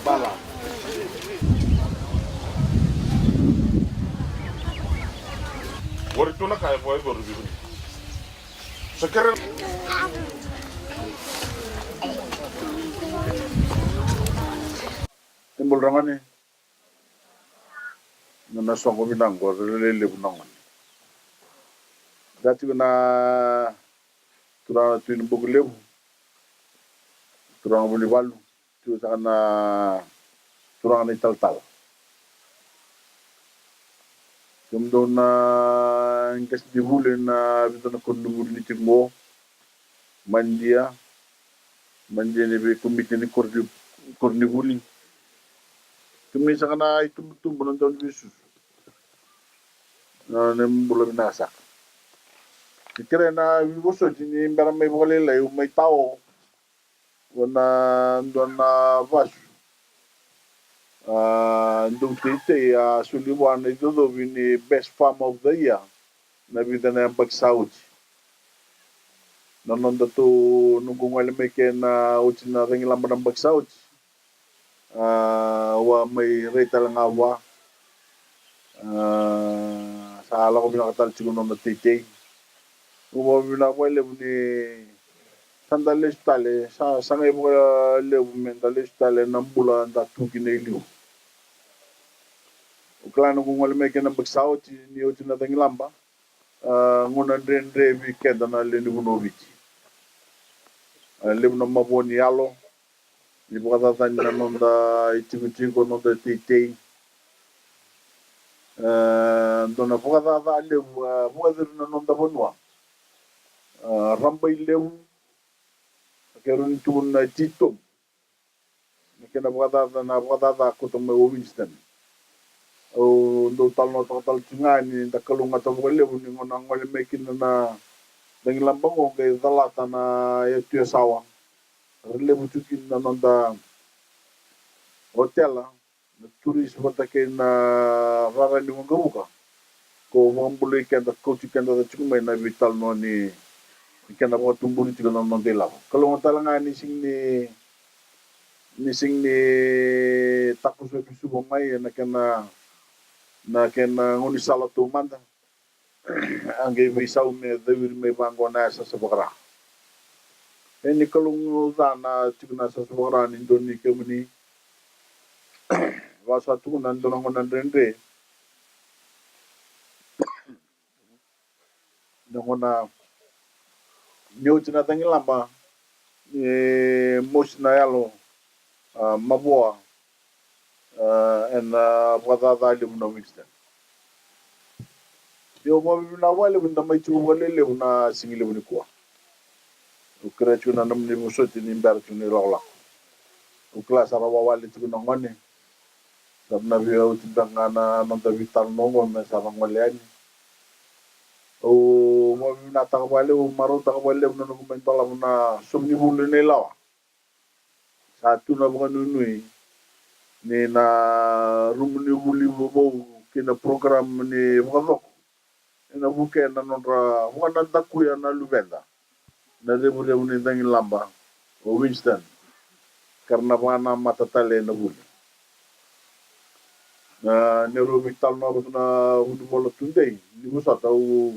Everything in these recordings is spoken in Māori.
Bala. Wari tuna kaya boy baru biru. Sekarang timbul rangan ni. Nana songo binang gor lele bunang. Dati na turang tuin bugulew. Turang buliwalu. Tu sana turang ni tal. Kemudian na ingkas dihulin na bito na kundungur ni Cingmo mandia ni be kumiti ni korni huli kumi sa kana itu betul bulan tahun bisu na nem bulan binasa kira na biboso ni mbara may bole lay may tao wana ndona vasu ndung tite suliwan ito do bini best farm of the year na bida na pagsauti nanon datu nungkung wala may kena utin na ring lamban ng pagsauti wa may reta lang awa sa ala ko binakatal siguro na tite uwa binawala ni sandales tale sa ngay mo lebu mentales tale ng bulan datu kiniliw klano kung wala may kena pagsauti ni utin na ring lamba nguna ndre weekend na leni bunoviti lebu na maboni yalo ni bukata tanya nonda itiko nonda titei dona bukata lebu bukata na nonda bonwa rambay lebu keron tun na tito kena bukata kutong may Winston o do tal tungani da kalunga to lebu ni ngona ngole mekin na dangilang bango kay dalata na yetu sawa lebu tukin na nonda hotel na turis bata kay na rarani mo gamuka ko mambuloy kenda ko kenda da chumay na vital no ni kenda mo tumbuli tiga na nondela kalunga talanga ni sing ni tapos episu bomay na kena ngoni sala tu manda angay may saw me dawir may bango na sa sabakra ni kalung na tigna sa sabakra ni doni kemuni wasa tu nandon ngonan rendre ngona nyo tina tangi lamba mos na yalo maboa en wada dali no mixta yo mo na wale bunda mai chu wale le na singile buni kwa ukra chu na namni musoti ni mbar chu ni rola ukla sara wale chu na ngone sabna biyo tidangana nonta vital nongo me sara ngoliani o mo na ta wale o maro ta wale no no mentala na somni bulu ne lawa satu na bukan nui ni na rumuni buli bo kina program ni wakok ina buke na nonra wana takuya na lubenda na rebu ni dangin lamba o Winston karena wana matatale na buli na neuro vital na na hudu bolo tunde ni musata o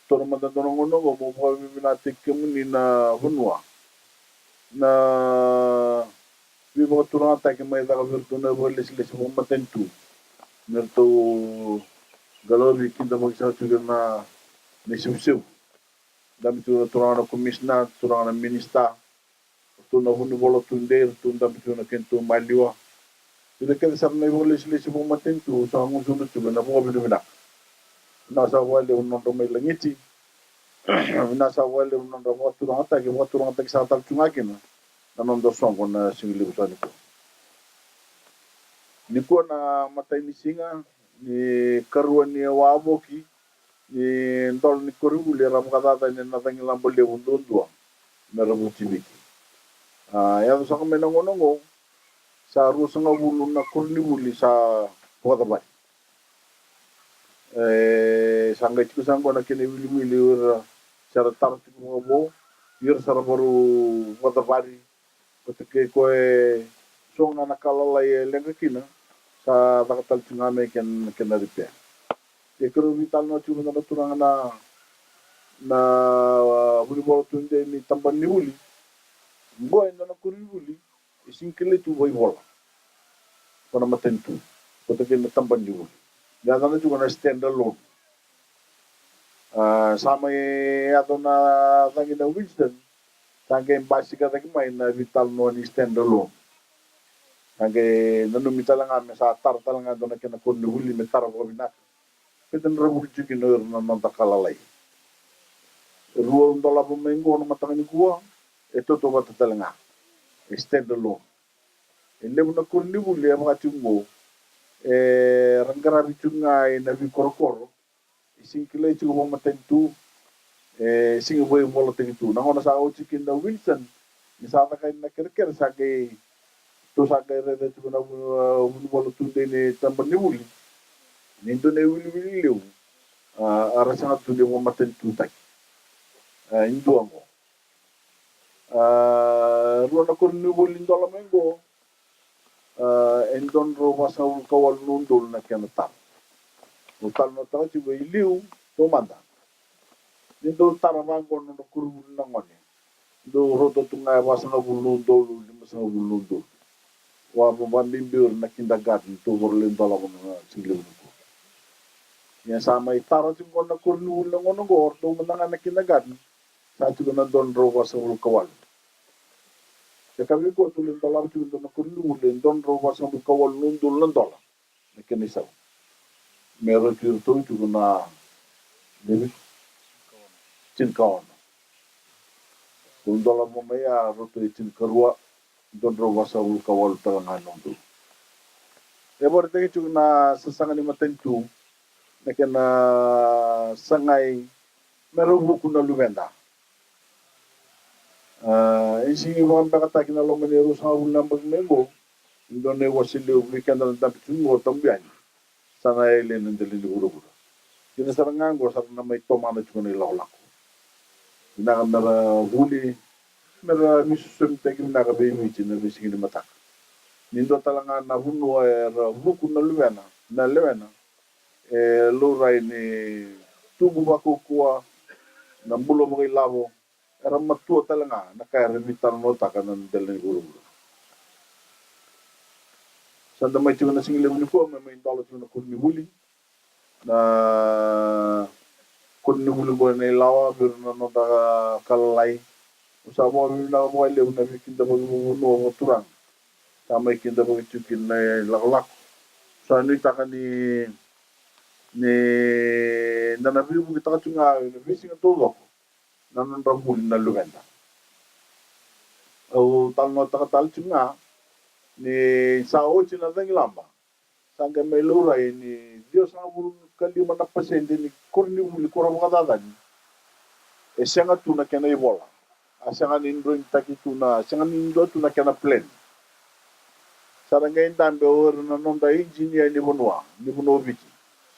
toro manda donongono mo mo binati kemuni na hunwa na vivo turang ta ke mai da virtu na bolis mo matentu nerto galobi kinda mo sa tu na ni sumsum dam tu turang na komisna turang na minista tu na hunu bolo tunde tu dam tu na kento maliwa tu ke sa na bolis mo matentu sa mo sunu tu na mo bina na sa wale no do mai langiti na sa wale no do mo turang ta sa tal tungakina na nondo songo na singili usani ko ni ko na matay ni singa ni karuan ni waboki ni ndol ni korule ram kadata ni natangi lambole undundua na rabu tibiki ya so kami nangonongo sa rusa nga bulu na kurni buli sa pokatabay sangay ko sangko na kinibili-bili sa ratar mo bo ir sarabaru wadabari patike ko e songa nakala e lenga kina sa takatal tsunami ken ripe e kero vital no tuna na turanga na huli bolo tunde ni tamban ni huli mbo enda na kuri huli isinkile tu boy bola kona matentu patike na tamban ni huli ya na tu na stand alone sama e adona tangi na Winston tangi basika tangi mai na vital no ni stand alone tangi nanu mitalanga me sa tar talanga dona kena konni huli me tar ko binak peten rabul jiki no na nanta kalalai ruo ndola bo mengo no matanga ni kuwa e toto bata talanga e stand alone e lebu na konni huli e mga tungo e rangara bitunga e na vi korokoro isinkile chugo mo matentu singa boy bola tengitu na ngona sa o chikin na Wilson ni sa ta kay na kerker sa kay to sa kay re tu na bola tunde ni tamban ni wuli ni to ne wuli lew ara sa tunde mo matentu tak indo mo ro na ko ni wuli ndola mengo endon ro wasa ko wal nundul na kenata o tal no ta chi boy lew to manda nindo taravango no kuru na ngone do rodo tunga wasanga bulu dolu masanga bulu dolu wa bambimbir na kindergarten to borlen dola ko na single ko ya sama itaro tin ko na kurnu na ngono go ordo mananga na kindergarten sa tu na don ro wasanga kawal ya kabi ko tulen dola tu na kurnu len don ro wasanga kawal nundul nan dola na kinisa mero tu tu na debi tin kawan kung dola mo maya roto itin karua dondro wasa ul kawal talangan nondu e bor te chu na sasanga ni matentu na kena sangai meru buku na lumenda isi mo bakata kina lo meneru sa ul nambag mengo indone wasile weekend na tapitu mo tambian sana ele nandeli ni uru kina sarangan go sarana may tomana chu ni lawlak na mera huli mera misusum tegi na gabe mi na bisigi ni matak nindo talanga na hunu era buku na lewena lurai ni tubu bako kuwa na mulo mo lavo era matua talanga na kaya remitan no taka na delen guru sanda mai tuna singile ni ko mai ndalo tuna kunni huli na kunni huli go ne lawa birna no da kalai usabo mi na mo le na bikinda mo no turang tama kinda mo chukin na laklak sa ni taka ni nanabi mo kita katunga na bising todo nanan rambul na luganda o talno taka tal chunga ni sao china dang lamba sanga melura ni Dios na bul kalima na pasende ni korni bul koram kadada ni senga tuna kena ibola asanga ni indro taki tuna senga ni indro tuna kena plan saranga indambe or na nonda engineer ni bonwa ni bonoviti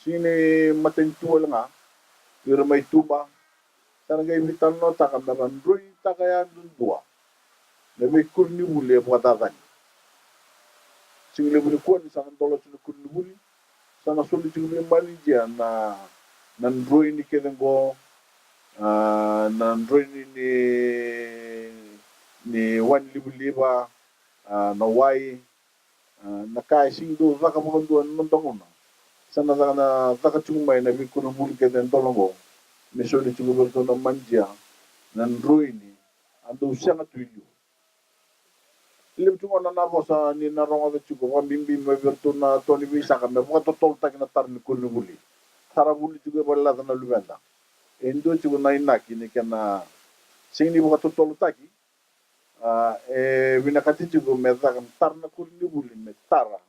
sini matentu wala nga yura may tuba saranga ibitan no takandaran roi takaya dundua na may kurni bule kadada ni single buli ko ni sana dolo tuna kurni buli sana soli single manager na nandroi ni kedengo nandroi ni wan liba na wai na kai sing do zaka mo do nondongona sana na taka chumai na bikuru buli keden dolongo me soli single berto na manjia nandroi ni ando sanga tuilu lim tungo na bosa ni na rongo de chugo wa bimbi me berto na toni bi saka me boto tol tak na tar ni kurni buli tara buli chugo balla na lubenda endo chugo na inaki ni kana singni boto tol taki binakati chugo me da tar na kurni buli me tara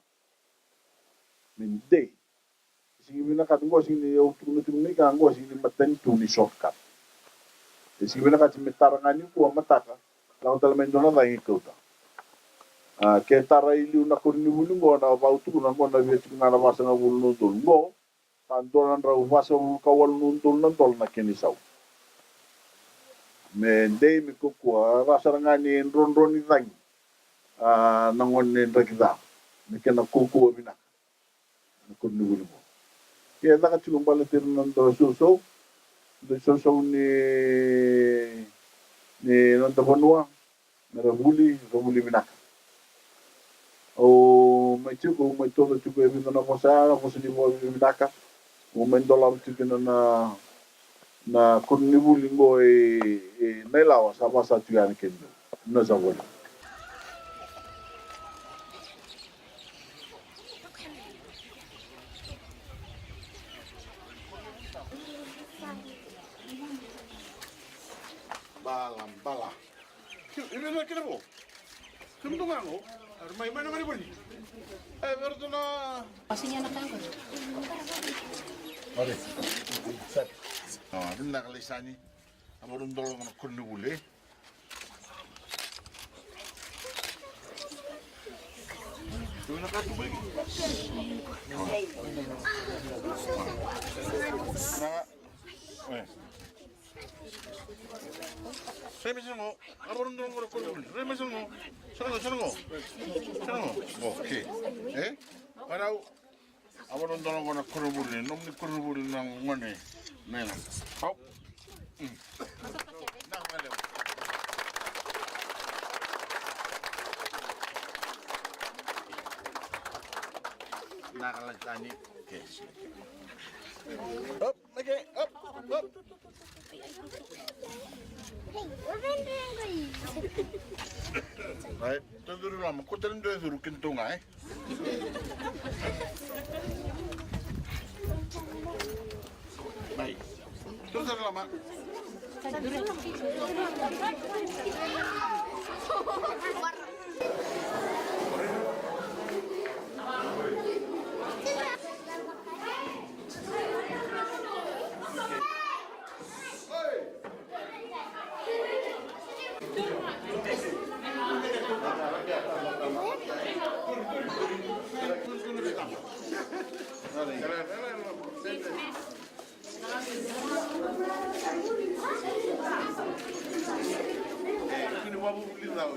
min de singi binakati ngo singi yo tuno tuno ni ka ngo singi maten tu ni shortcut singi binakati me tara ngani ko mataka la hotel men dona da ikota ke tara ili na kurni bulu ngo na bautu na ngo na vietu na basa na bulu no dol ngo tanto na ra basa ka wal no dol na dol na keni sau me dei me kukua rasarangani ron itangi nangon ne ndrakida me kena kukua bina ko nugul mo ke daga chulum balatir nan do so ni nan do bonua me ravuli minaka o mai chuko mai todo chuko e vindo na posada posini mo minaka o men dolar chuko na kunibuli ngo nailawa sama sa tuyan kendo na zawala bala ini na kinabo kumdungango may mana ngani boni verduna Pastinya anak tangkap. Ore. Set. Dinna kalisani amorun dolo ngono kunibuli Tuna ka tubig. Remesengo, aborun dong ngoro kulul. Remesengo, senengo. Oke. Parau aborun dong ngoro kulul ni, nomni kulul nang ngone. Nena. Pau. Nang male. Nakalatani. Yes. Up, lagi, up. Right, tunduru lama. Kau tunduru kintung ay. Baik, tunduru lama. Ini babu beli tahu.